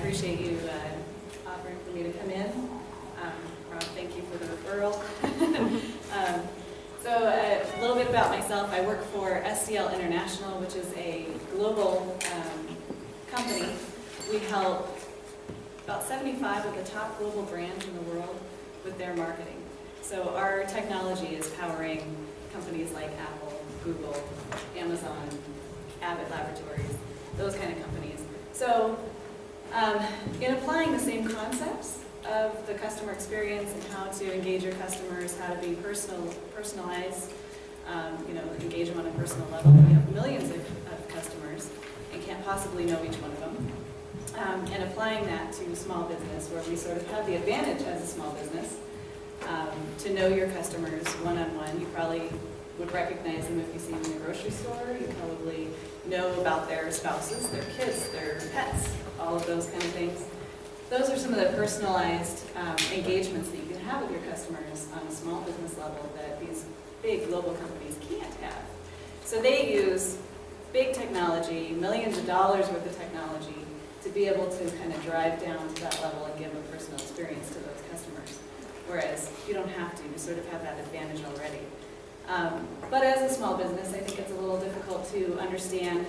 appreciate you offering for me to come in. Rob, thank you for the referral. So a little bit about myself. I work for SCL International, which is a global company. We help about 75 of the top global brands in the world with their marketing. So our technology is powering companies like Apple, Google, Amazon, Abbott Laboratories, those kind of companies. So in applying the same concepts of the customer experience and how to engage your customers, how to be personalized, engage them on a personal level. We have millions of customers and can't possibly know each one of them. And applying that to small business, where we sort of have the advantage as a small business to know your customers one-on-one. You probably would recognize them if you see them in the grocery store. You probably know about their spouses, their kids, their pets, all of those kind of things. Those are some of the personalized engagements that you can have with your customers on a small business level that these big global companies can't have. So they use big technology, millions of dollars worth of technology, to be able to kind of drive down to that level and give a personal experience to those customers. Whereas you don't have to, you sort of have that advantage already. But as a small business, I think it's a little difficult to understand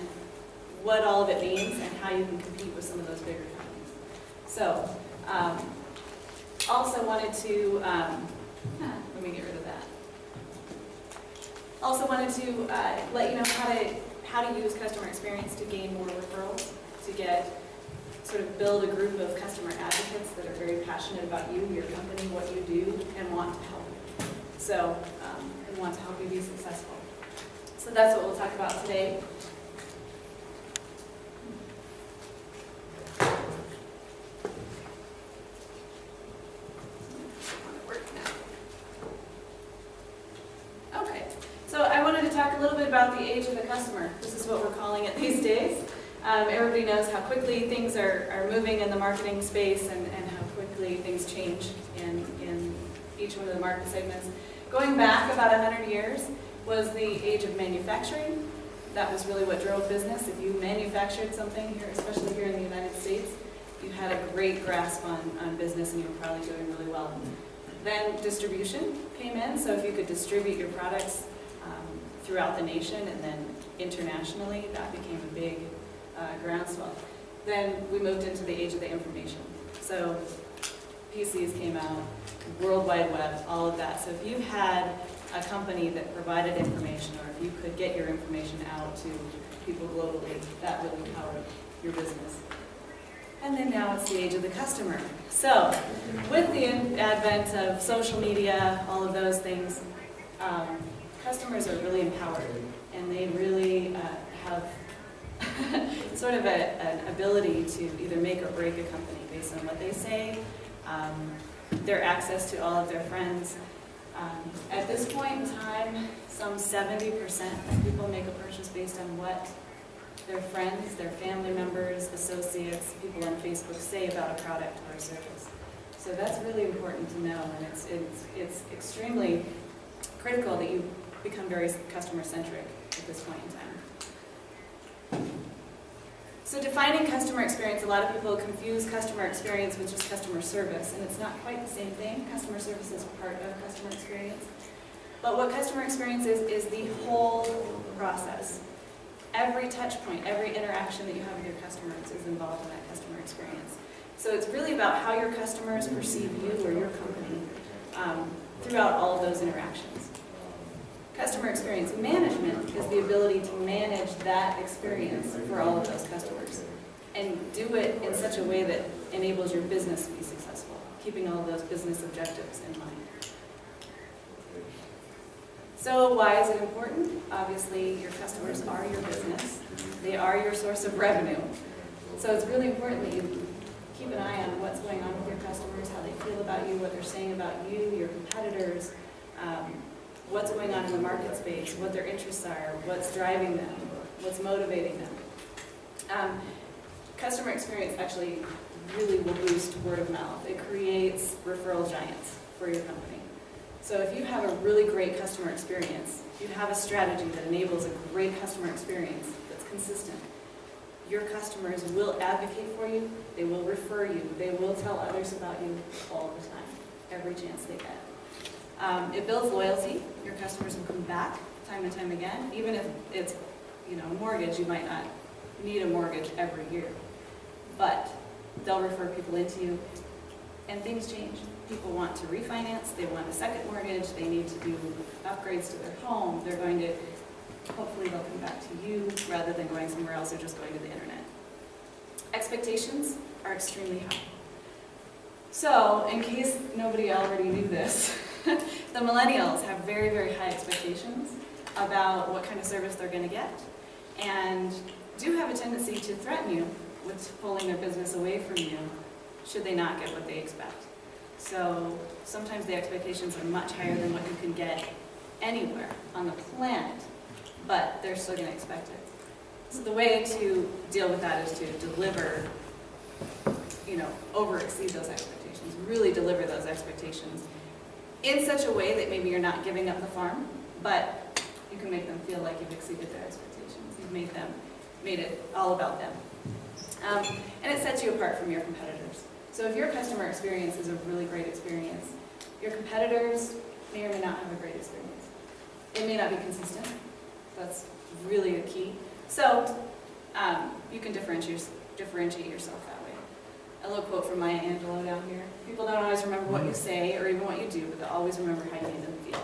what all of it means and how you can compete with some of those bigger companies. So, also wanted to, let me get rid of that. Also wanted to let you know how to use customer experience to gain more referrals, to sort of build a group of customer advocates that are very passionate about you, your company, what you do, and want to help you. So, and want to help you be successful. So that's what we'll talk about today. Okay, so I wanted to talk a little bit about the age of the customer. This is what we're calling it these days. Everybody knows how quickly things are moving in the marketing space and how quickly things change in each one of the market segments. Going back about 100 years was the age of manufacturing. That was really what drove business. If you manufactured something here, especially here in the United States, you had a great grasp on business and you were probably doing really well. Then distribution came in, so if you could distribute your products throughout the nation and then internationally, that became a big groundswell. Then we moved into the age of the information. So PCs came out, World Wide Web, all of that. So if you had a company that provided information, or if you could get your information out to people globally, that really powered your business. And then now it's the age of the customer. So with the advent of social media, all of those things, customers are really empowered, and they really have sort of an ability to either make or break a company based on what they say, their access to all of their friends. At this point in time, some 70% of people make a purchase based on what their friends, their family members, associates, people on Facebook say about a product or a service. So that's really important to know, and it's extremely critical that you become very customer-centric at this point in time. So defining customer experience, a lot of people confuse customer experience with just customer service, and it's not quite the same thing. Customer service is part of customer experience. But what customer experience is the whole process. Every touch point, every interaction that you have with your customers is involved in that customer experience. So it's really about how your customers perceive you or your company throughout all of those interactions. Customer experience management is the ability to manage that experience for all of those customers and do it in such a way that enables your business to be successful, keeping all of those business objectives in mind. So why is it important? Obviously, your customers are your business. They are your source of revenue. So it's really important that you keep an eye on what's going on with your customers, how they feel about you, what they're saying about you, your competitors, what's going on in the market space, what their interests are, what's driving them, what's motivating them. Customer experience actually really will boost word of mouth. It creates referral giants for your company. So if you have a really great customer experience, you have a strategy that enables a great customer experience that's consistent, your customers will advocate for you, they will refer you, they will tell others about you all the time, every chance they get. It builds loyalty. Your customers will come back time and time again. Even if it's, a mortgage, you might not need a mortgage every year. But they'll refer people into you, and things change. People want to refinance, they want a second mortgage, they need to do upgrades to their home, they're going to, hopefully they'll come back to you rather than going somewhere else or just going to the internet. Expectations are extremely high. So, in case nobody already knew this, the millennials have very, very high expectations about what kind of service they're going to get, and do have a tendency to threaten you with pulling their business away from you should they not get what they expect. So sometimes the expectations are much higher than what you can get anywhere on the planet, but they're still going to expect it. So the way to deal with that is to deliver, over-exceed those expectations, really deliver those expectations in such a way that maybe you're not giving up the farm, but you can make them feel like you've exceeded their expectations. You've made it all about them. And it sets you apart from your competitors. So if your customer experience is a really great experience, your competitors may or may not have a great experience. It may not be consistent. That's really a key. So you can differentiate yourself that way. A little quote from Maya Angelou down here. People don't always remember what you say or even what you do, but they'll always remember how you made them feel.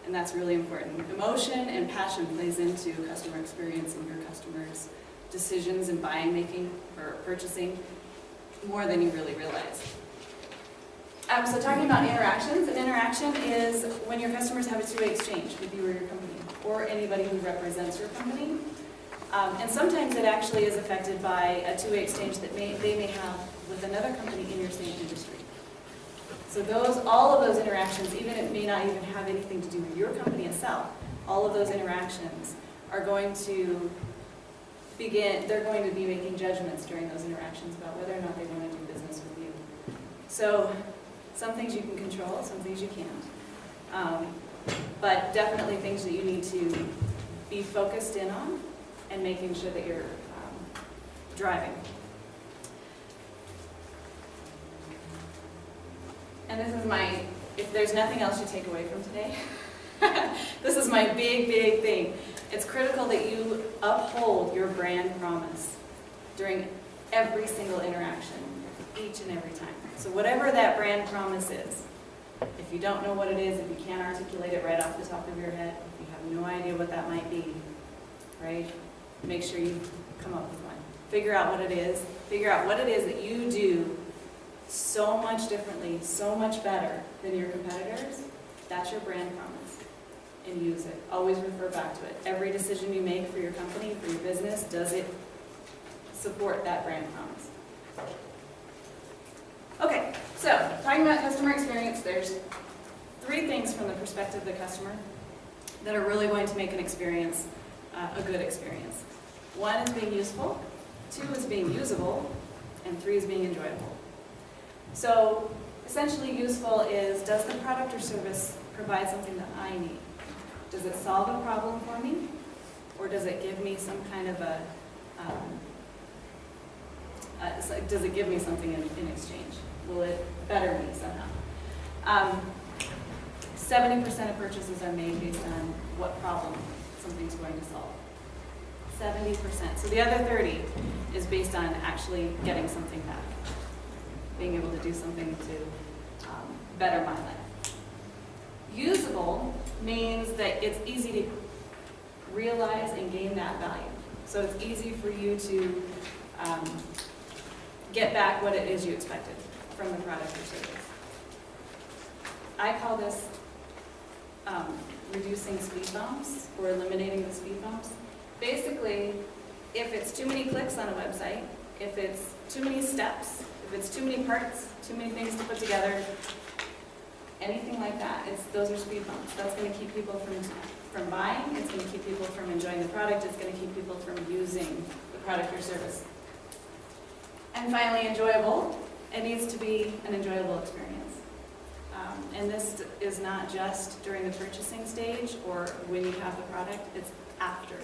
And that's really important. Emotion and passion plays into customer experience and your customers' decisions in buying, making, or purchasing more than you really realize. So talking about interactions, an interaction is when your customers have a two-way exchange with you or your company, or anybody who represents your company. And sometimes it actually is affected by a two-way exchange that they may have with another company in your same industry. So all of those interactions, even if it may not even have anything to do with your company itself, all of those interactions are going to they're going to be making judgments during those interactions about whether or not they want to do business with you. So some things you can control, some things you can't. But definitely things that you need to be focused in on and making sure that you're driving. And this is if there's nothing else you take away from today, this is my big, big thing. It's critical that you uphold your brand promise during every single interaction, each and every time. So whatever that brand promise is, if you don't know what it is, if you can't articulate it right off the top of your head, if you have no idea what that might be, right? Make sure you come up with one. Figure out what it is. Figure out what it is that you do so much differently, so much better than your competitors. That's your brand promise. And use it. Always refer back to it. Every decision you make for your company, for your business, does it support that brand promise? Okay, so talking about customer experience, there's 3 things from the perspective of the customer that are really going to make an experience a good experience. 1 is being useful, 2 is being usable, and 3 is being enjoyable. So essentially useful is, does the product or service provide something that I need? Does it solve a problem for me? Or does it give me some kind of does it give me something in exchange? Will it better me somehow? 70% of purchases are made based on what problem something's going to solve. 70%. So the other 30 is based on actually getting something back. Being able to do something to better my life. Usable means that it's easy to realize and gain that value. So it's easy for you to get back what it is you expected from the product or service. I call this reducing speed bumps or eliminating the speed bumps. Basically, if it's too many clicks on a website, if it's too many steps, if it's too many parts, too many things to put together, anything like that, those are speed bumps. That's going to keep people from buying. It's going to keep people from enjoying the product. It's going to keep people from using the product or service. And finally, enjoyable. It needs to be an enjoyable experience. And this is not just during the purchasing stage or when you have the product. It's after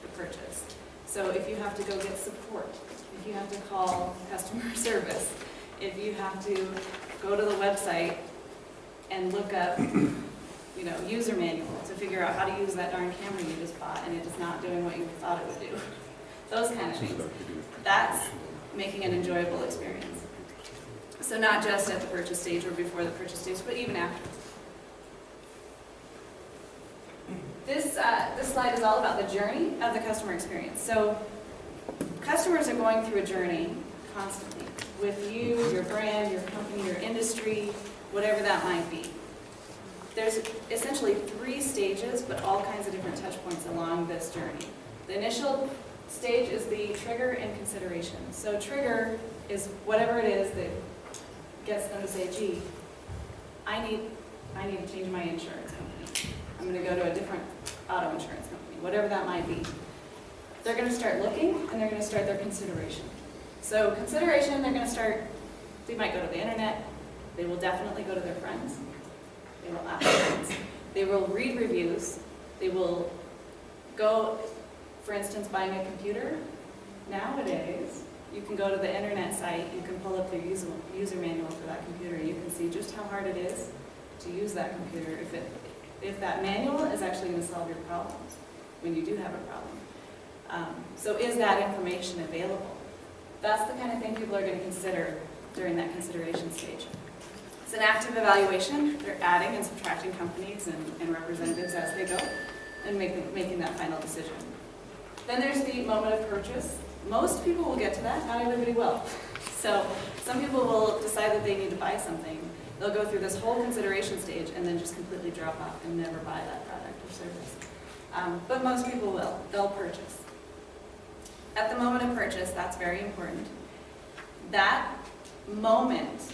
the purchase. So if you have to go get support, if you have to call customer service, if you have to go to the website and look up, user manual to figure out how to use that darn camera you just bought and it is not doing what you thought it would do. Those kind of things. That's making an enjoyable experience. So not just at the purchase stage or before the purchase stage, but even after. This slide is all about the journey of the customer experience. So customers are going through a journey constantly with you, your brand, your company, your industry, whatever that might be. There's essentially 3 stages, but all kinds of different touch points along this journey. The initial stage is the trigger and consideration. So trigger is whatever it is that gets them to say, gee, I need to change my insurance company. I'm going to go to a different auto insurance company, whatever that might be. They're going to start looking and they're going to start their consideration. So consideration, they might go to the internet, they will definitely go to their friends, they will ask friends, they will read reviews, they will go, for instance, buying a computer. Nowadays, you can go to the internet site, you can pull up the user manual for that computer, you can see just how hard it is to use that computer if that manual is actually going to solve your problems when you do have a problem. So is that information available? That's the kind of thing people are going to consider during that consideration stage. It's an active evaluation. They're adding and subtracting companies and representatives as they go and making that final decision. Then there's the moment of purchase. Most people will get to that, not everybody will. So some people will decide that they need to buy something. They'll go through this whole consideration stage and then just completely drop off and never buy that product or service. But most people will. They'll purchase. At the moment of purchase, that's very important. That moment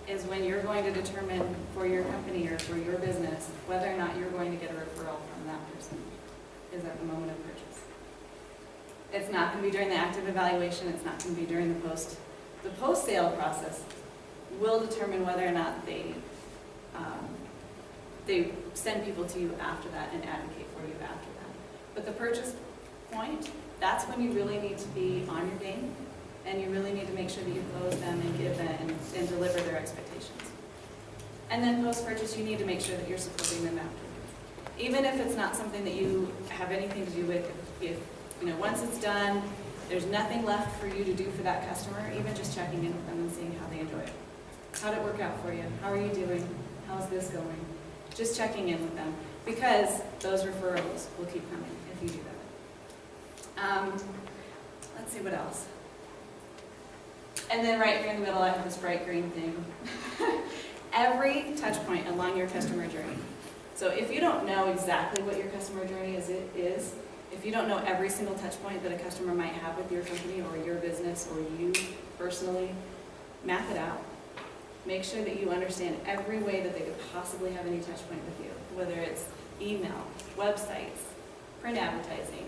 is when you're going to determine for your company or for your business whether or not you're going to get a referral from that person, is at the moment of purchase. It's not going to be during the active evaluation. It's not going to be during the post. The post-sale process will determine whether or not they send people to you after that and advocate for you after that. But the purchase point, that's when you really need to be on your game, and you really need to make sure that you close them and give them and deliver their expectations. And then post-purchase, you need to make sure that you're supporting them afterwards. Even if it's not something that you have anything to do with, if once it's done, there's nothing left for you to do for that customer, even just checking in with them and seeing how they enjoy it. How did it work out for you? How are you doing? How's this going? Just checking in with them, because those referrals will keep coming if you do that. Let's see what else. And then right here in the middle, I have this bright green thing. Every touch point along your customer journey. So if you don't know exactly what your customer journey is, if you don't know every single touch point that a customer might have with your company or your business or you personally, map it out. Make sure that you understand every way that they could possibly have any touch point with you, whether it's email, websites, print advertising,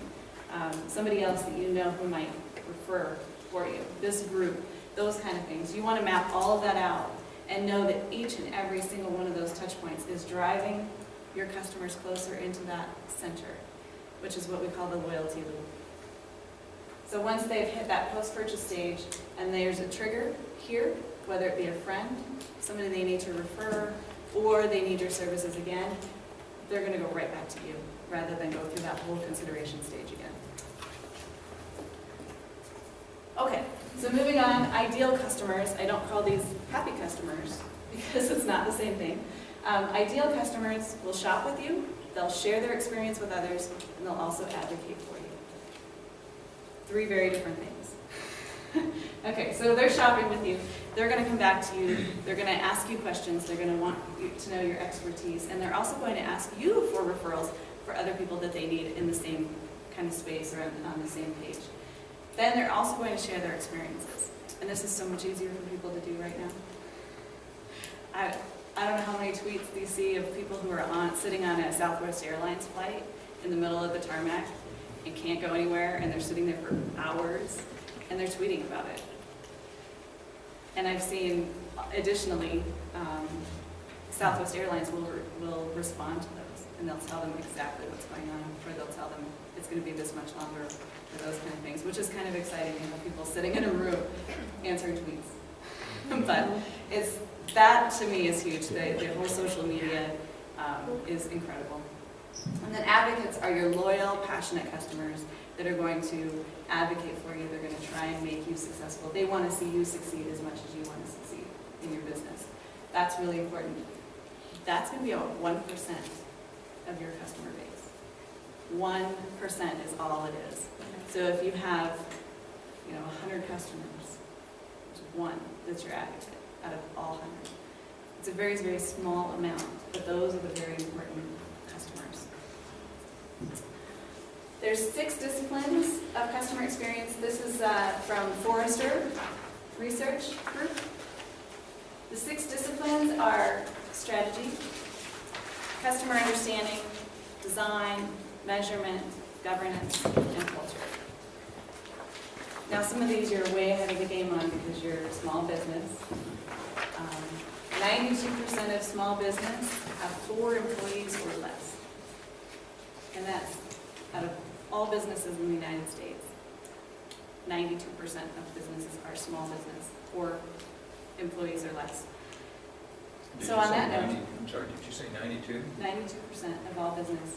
somebody else that you know who might refer for you, this group, those kind of things. You want to map all of that out and know that each and every single one of those touch points is driving your customers closer into that center, which is what we call the loyalty loop. So once they've hit that post-purchase stage and there's a trigger here, whether it be a friend, somebody they need to refer, or they need your services again, they're going to go right back to you rather than go through that whole consideration stage again. Okay, so moving on, ideal customers. I don't call these happy customers because it's not the same thing. Ideal customers will shop with you, they'll share their experience with others, and they'll also advocate for you. 3 very different things. Okay, so they're shopping with you. They're going to come back to you. They're going to ask you questions. They're going to want you to know your expertise. And they're also going to ask you for referrals for other people that they need in the same kind of space or on the same page. Then they're also going to share their experiences. And this is so much easier for people to do right now. I don't know how many tweets you see of people who are sitting on a Southwest Airlines flight in the middle of the tarmac and can't go anywhere, and they're sitting there for hours, and they're tweeting about it. And I've seen, additionally, Southwest Airlines will respond to those, and they'll tell them exactly what's going on, or they'll tell them it's going to be this much longer for those kind of things, which is kind of exciting, you know, people sitting in a room answering tweets. But that to me is huge. The whole social media is incredible. And then advocates are your loyal, passionate customers that are going to advocate for you. They're going to try and make you successful. They want to see you succeed as much as you want to succeed in your business. That's really important. That's going to be about 1% of your customer base. 1% is all it is. So if you have, 100 customers, there's one that's your advocate out of all 100. It's a very, very small amount, but those are the very important customers. There's 6 disciplines of customer experience. This is from Forrester Research Group. The 6 disciplines are strategy, customer understanding, design, measurement, governance, and culture. Now, some of these you're way ahead of the game on because you're a small business. 92% of small business have 4 employees or less. And that's out of all businesses in the United States. 92% of businesses are small business, 4 employees or less. So on that note, I'm sorry, did you say 92? 92% of all business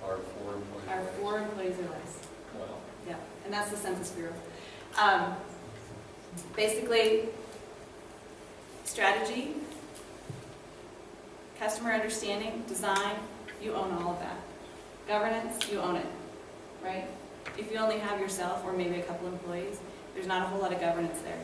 Are 4 employees? are 4 employees or less. Wow. Yeah, and that's the Census Bureau. Basically, strategy, customer understanding, design, you own all of that. Governance, you own it, right? If you only have yourself or maybe a couple employees, there's not a whole lot of governance there.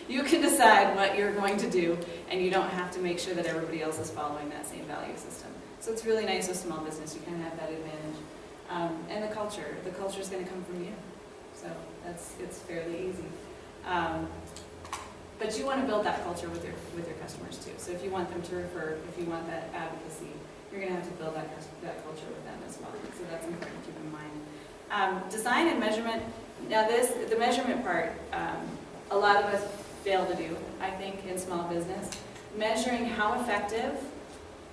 You can decide what you're going to do, and you don't have to make sure that everybody else is following that same value system. So it's really nice with small business, you kind of have that advantage. And the culture is going to come from you. So it's fairly easy. But you want to build that culture with your customers too. So if you want them to refer, if you want that advocacy, you're going to have to build that culture with them as well. So that's important to keep in mind. Design and measurement. Now the measurement part, a lot of us fail to do, I think, in small business. Measuring how effective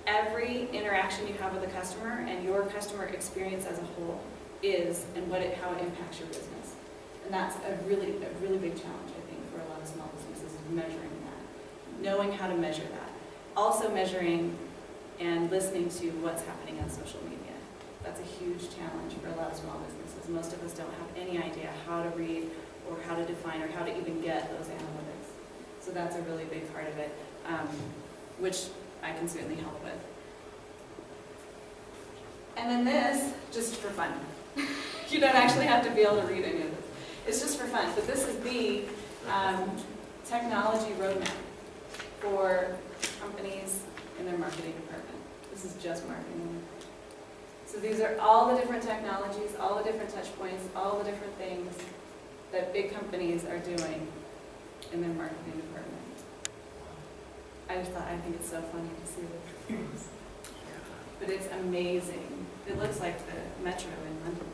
every interaction you have with a customer and your customer experience as a whole is and how it impacts your business. And that's a really big challenge, I think, for a lot of small businesses, is measuring that, knowing how to measure that. Also measuring and listening to what's happening on social media. That's a huge challenge for a lot of small businesses. Most of us don't have any idea how to read or how to define or how to even get those analytics. So that's a really big part of it, which I can certainly help with. And then this, just for fun. You don't actually have to be able to read any of this. It's just for fun. But this is the technology roadmap for companies in their marketing department. This is just marketing. So these are all the different technologies, all the different touch points, all the different things that big companies are doing in their marketing department. I think it's so funny to see this. But it's amazing. It looks like the metro in London.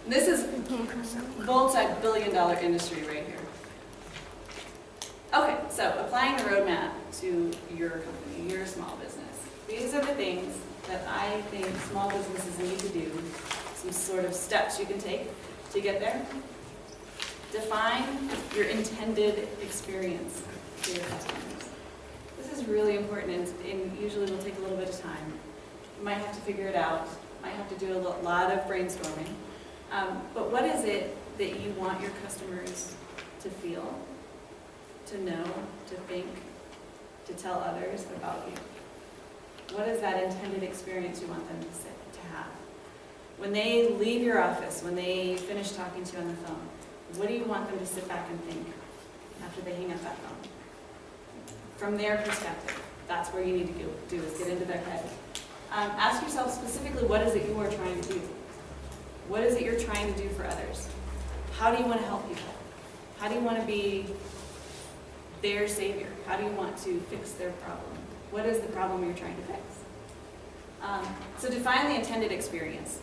This is multi-billion-dollar industry right here. Okay, so applying the roadmap to your company, your small business. These are the things that I think small businesses need to do, some sort of steps you can take to get there. Define your intended experience for your customers. This is really important, and usually will take a little bit of time. You might have to figure it out, might have to do a lot of brainstorming. But what is it that you want your customers to feel, to know, to think, to tell others about you? What is that intended experience you want them to have? When they leave your office, when they finish talking to you on the phone, what do you want them to sit back and think after they hang up that phone? From their perspective, that's where you need to do is get into their head. Ask yourself specifically, what is it you are trying to do? What is it you're trying to do for others? How do you want to help people? How do you want to be their savior? How do you want to fix their problem? What is the problem you're trying to fix? So define the intended experience.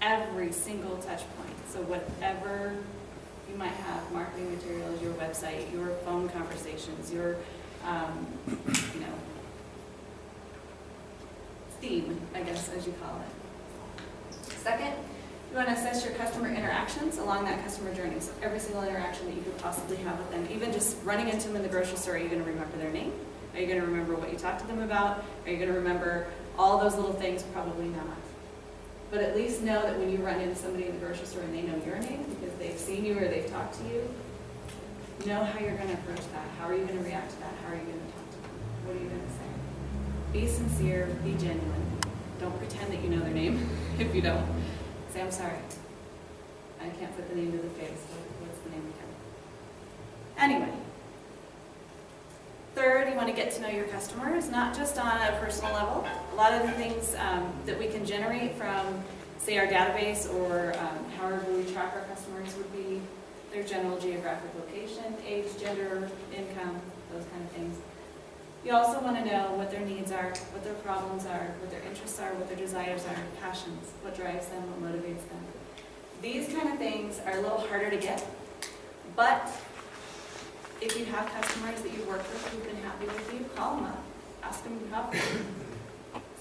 Every single touch point. So whatever you might have, marketing materials, your website, your phone conversations, your theme, I guess, as you call it. Second, you want to assess your customer interactions along that customer journey. So every single interaction that you could possibly have with them, even just running into them in the grocery store, are you going to remember their name? Are you going to remember what you talked to them about? Are you going to remember all those little things? Probably not. But at least know that when you run into somebody in the grocery store and they know your name because they've seen you or they've talked to you, know how you're going to approach that. How are you going to react to that? How are you going to talk to them? What are you going to say? Be sincere, be genuine. Don't pretend that you know their name if you don't. Say, I'm sorry. I can't put the name to the face. What's the name again? Anyway. Third, you want to get to know your customers, not just on a personal level. A lot of the things that we can generate from, say, our database or however we track our customers would be their general geographic location, age, gender, income, those kind of things. You also want to know what their needs are, what their problems are, what their interests are, what their desires are, passions, what drives them, what motivates them. These kind of things are a little harder to get, but if you have customers that you work with who've been happy with you, call them up, ask them about them.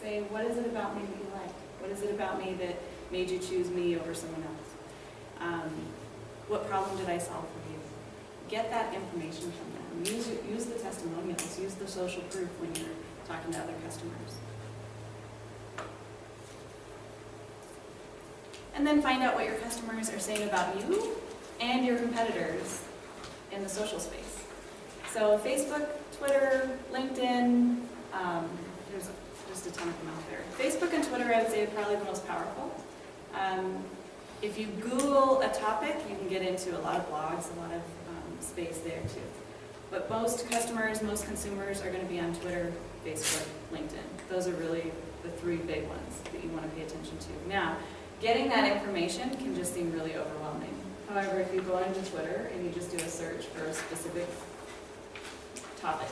Say, what is it about me that you like? What is it about me that made you choose me over someone else? What problem did I solve for you? Get that information from them. Use the testimonials, use the social proof when you're talking to other customers. And then find out what your customers are saying about you and your competitors in the social space. So Facebook, Twitter, LinkedIn, there's just a ton of them out there. Facebook and Twitter, I would say, are probably the most powerful. If you Google a topic, you can get into a lot of blogs, a lot of space there too. But most customers, most consumers are going to be on Twitter, Facebook, LinkedIn. Those are really the three big ones that you want to pay attention to. Now, getting that information can just seem really overwhelming. However, if you go into Twitter and you just do a search for a specific topic,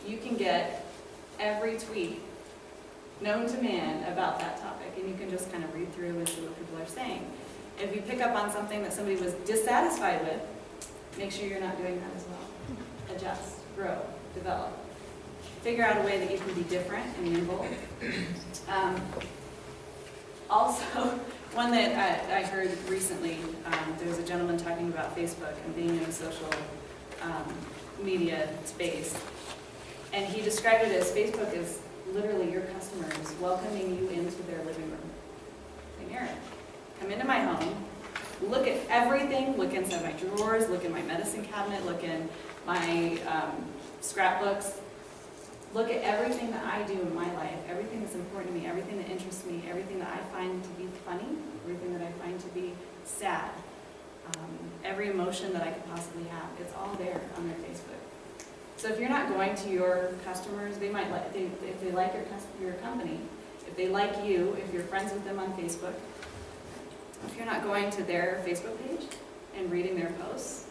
you can get every tweet known to man about that topic, and you can just kind of read through and see what people are saying. If you pick up on something that somebody was dissatisfied with, make sure you're not doing that as well. Adjust, grow, develop. Figure out a way that you can be different and nimble. Also, one that I heard recently, there was a gentleman talking about Facebook and being in the social media space. And he described it as Facebook is literally your customers welcoming you into their living room. Saying, Erin, come into my home, look at everything, look inside my drawers, look in my medicine cabinet, look in my scrapbooks, look at everything that I do in my life, everything that's important to me, everything that interests me, everything that I find to be funny, everything that I find to be sad, every emotion that I could possibly have. It's all there on their Facebook. So if you're not going to your customers, they might like, if they like your company, if they like you, if you're friends with them on Facebook, if you're not going to their Facebook page and reading their posts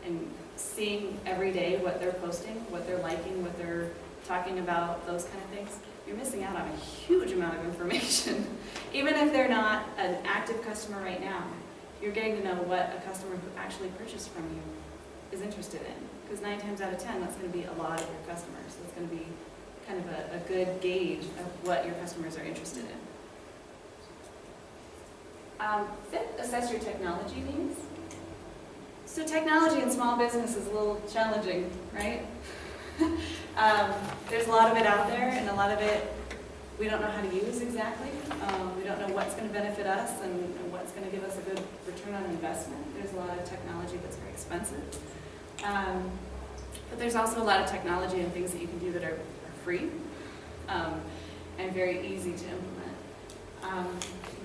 and seeing every day what they're posting, what they're liking, what they're talking about, those kind of things, you're missing out on a huge amount of information. Even if they're not an active customer right now, you're getting to know what a customer who actually purchased from you is interested in. Because 9 times out of 10, that's going to be a lot of your customers. That's going to be kind of a good gauge of what your customers are interested in. Fifth, assess your technology needs. So technology in small business is a little challenging, right? There's a lot of it out there, and a lot of it we don't know how to use exactly. We don't know what's going to benefit us and what's going to give us a good return on investment. There's a lot of technology that's very expensive. But there's also a lot of technology and things that you can do that are free and very easy to implement.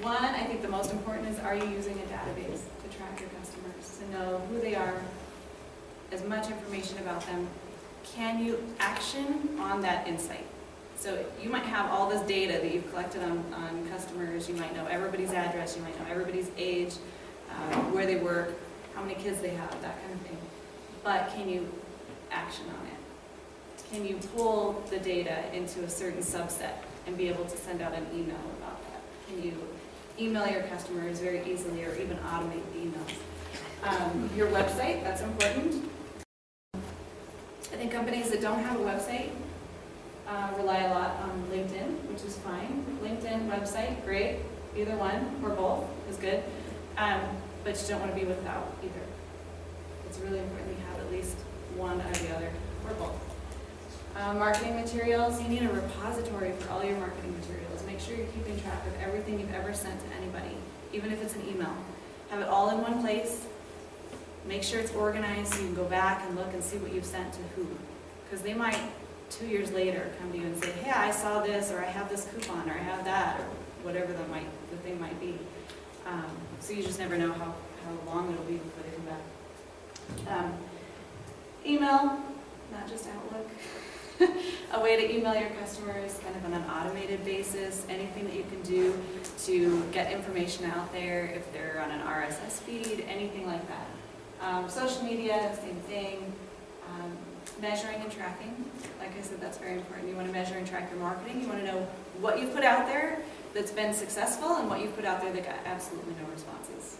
One, I think the most important is, are you using a database to track your customers, to know who they are, as much information about them? Can you action on that insight? So you might have all this data that you've collected on customers. You might know everybody's address. You might know everybody's age, where they work, how many kids they have, that kind of thing. But can you action on it? Can you pull the data into a certain subset and be able to send out an email about that? Can you email your customers very easily or even automate the emails? Your website, that's important. I think companies that don't have a website rely a lot on LinkedIn, which is fine. LinkedIn, website, great. Either one or both is good. But you don't want to be without either. It's really important you have at least one or the other or both. Marketing materials, you need a repository for all your marketing materials. Make sure you're keeping track of everything you've ever sent to anybody, even if it's an email. Have it all in one place. Make sure it's organized so you can go back and look and see what you've sent to who. Because they might, 2 years later, come to you and say, hey, I saw this, or I have this coupon, or I have that, or whatever the thing might be. So you just never know how long it'll be before they come back. Email, not just Outlook. A way to email your customers kind of on an automated basis, anything that you can do to get information out there, if they're on an RSS feed, anything like that. Social media, same thing. Measuring and tracking, like I said, that's very important. You want to measure and track your marketing. You want to know what you've put out there that's been successful and what you've put out there that got absolutely no responses.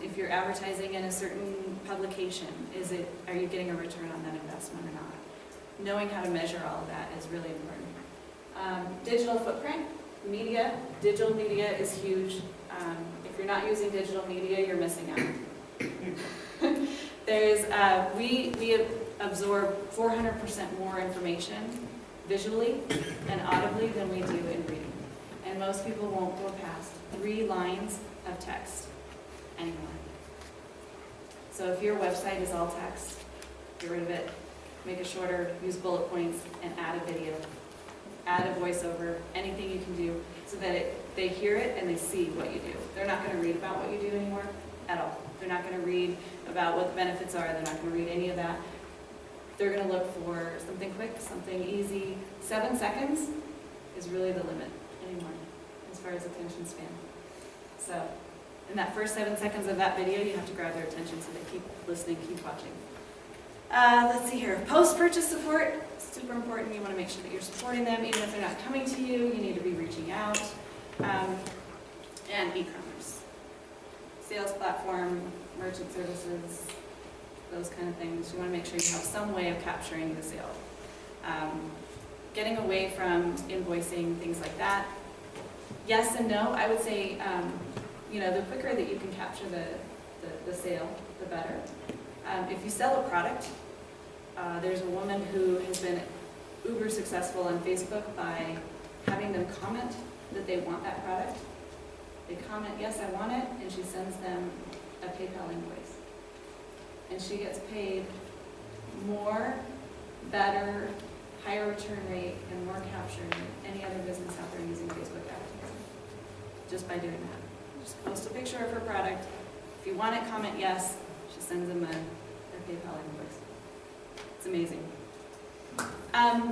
If you're advertising in a certain publication, are you getting a return on that investment or not? Knowing how to measure all of that is really important. Digital footprint, media, digital media is huge. If you're not using digital media, you're missing out. We absorb 400% more information visually and audibly than we do in reading. And most people won't go past 3 lines of text anymore. So if your website is all text, get rid of it. Make it shorter, use bullet points, and add a video. Add a voiceover, anything you can do so that they hear it and they see what you do. They're not going to read about what you do anymore at all. They're not going to read about what the benefits are. They're not going to read any of that. They're going to look for something quick, something easy. 7 seconds is really the limit anymore as far as attention span. So in that first 7 seconds of that video, you have to grab their attention so they keep listening, keep watching. Let's see here. Post-purchase support, super important. You want to make sure that you're supporting them. Even if they're not coming to you, you need to be reaching out. And e-commerce. Sales platform, merchant services, those kind of things. You want to make sure you have some way of capturing the sale. Getting away from invoicing, things like that. Yes and no. I would say, the quicker that you can capture the sale, the better. If you sell a product, there's a woman who has been uber successful on Facebook by having them comment that they want that product. They comment, yes, I want it, and she sends them a PayPal invoice. And she gets paid more, better, higher return rate, and more capture than any other business out there using Facebook advertising. Just by doing that. Just post a picture of her product. If you want it, comment yes. She sends them a PayPal invoice. It's amazing.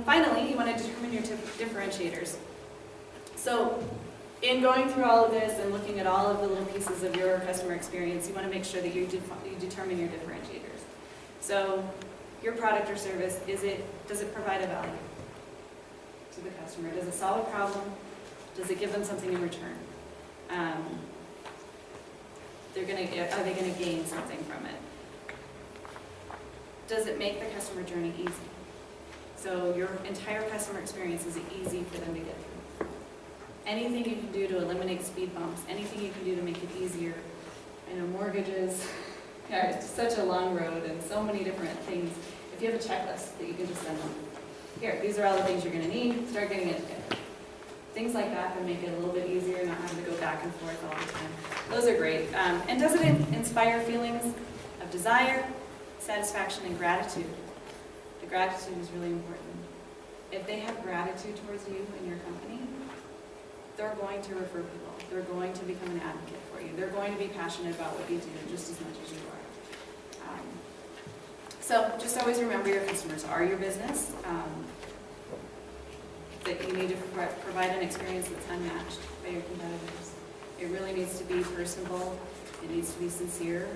Finally, you want to determine your differentiators. So in going through all of this and looking at all of the little pieces of your customer experience, you want to make sure that you determine your differentiators. So your product or service, does it provide a value to the customer? Does it solve a problem? Does it give them something in return? Are they going to gain something from it? Does it make the customer journey easy? So your entire customer experience is easy for them to get through. Anything you can do to eliminate speed bumps, anything you can do to make it easier. I know mortgages are such a long road and so many different things. If you have a checklist that you can just send them, here, these are all the things you're going to need, start getting it together. Things like that can make it a little bit easier, not having to go back and forth all the time. Those are great. And does it inspire feelings of desire, satisfaction, and gratitude? The gratitude is really important. If they have gratitude towards you and your company, they're going to refer people. They're going to become an advocate for you. They're going to be passionate about what you do just as much as you are. So just always remember your customers are your business. That you need to provide an experience that's unmatched by your competitors. It really needs to be personable. It needs to be sincere.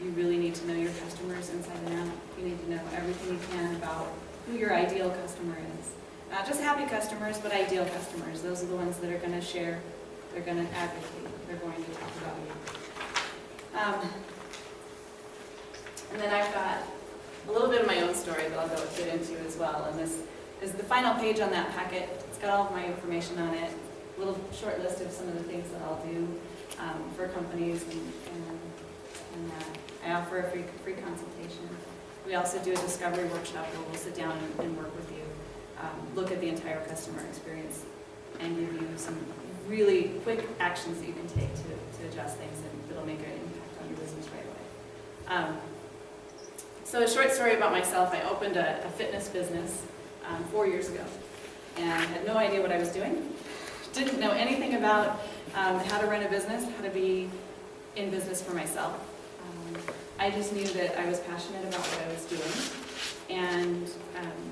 You really need to know your customers inside and out. You need to know everything you can about who your ideal customer is. Not just happy customers, but ideal customers. Those are the ones that are going to share, they're going to advocate, they're going to talk about you. And then I've got a little bit of my own story that I'll get into as well. And this is the final page on that packet. It's got all of my information on it, a little short list of some of the things that I'll do for companies, and I offer a free consultation. We also do a discovery workshop where we'll sit down and work with you, look at the entire customer experience, and give you some really quick actions that you can take to adjust things, and it'll make an impact on your business right away. So a short story about myself. I opened a fitness business 4 years ago, and had no idea what I was doing. Didn't know anything about how to run a business, how to be in business for myself. I just knew that I was passionate about what I was doing, and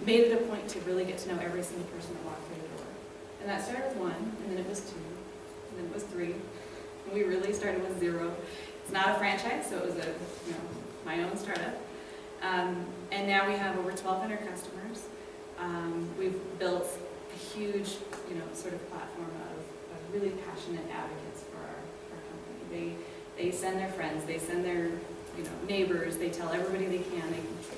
made it a point to really get to know every single person that walked through the door. And that started with 1, and then it was 2, and then it was 3, and we really started with 0. It's not a franchise, so it was my own startup. And now we have over 1,200 customers. We've built a huge, sort of platform of really passionate advocates for our company. They send their friends, they send their neighbors, they tell everybody they can.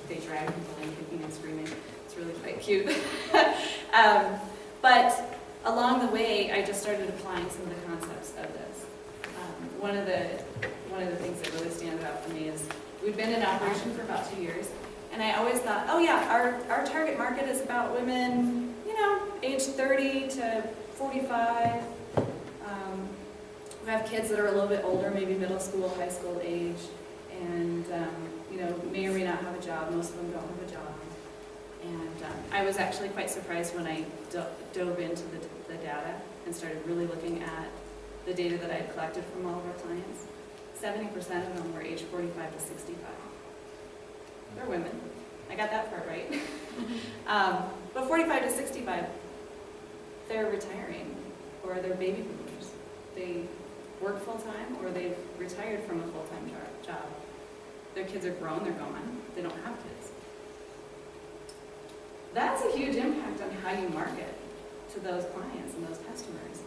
They drag people in kicking and screaming. It's really quite cute. But along the way, I just started applying some of the concepts of this. One of the things that really stands out for me is we've been in operation for about 2 years, and I always thought, oh yeah, our target market is about women, age 30 to 45. We have kids that are a little bit older, maybe middle school, high school age, and may or may not have a job. Most of them don't have a job. And I was actually quite surprised when I dove into the data and started really looking at the data that I had collected from all of our clients. 70% of them were age 45 to 65. They're women. I got that part right. But 45 to 65, they're retiring, or they're baby boomers. They work full-time, or they've retired from a full-time job. Their kids are grown, they're gone. They don't have kids. That's a huge impact on how you market to those clients and those customers.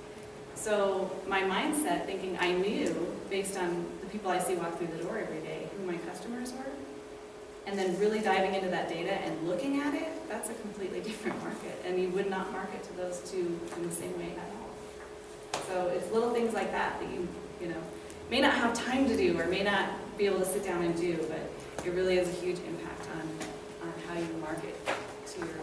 So my mindset, thinking I knew, based on the people I see walk through the door every day, who my customers were, and then really diving into that data and looking at it, that's a completely different market. And you would not market to those two in the same way at all. So it's little things like that that you may not have time to do, or may not be able to sit down and do, but it really is a huge impact on how you market to your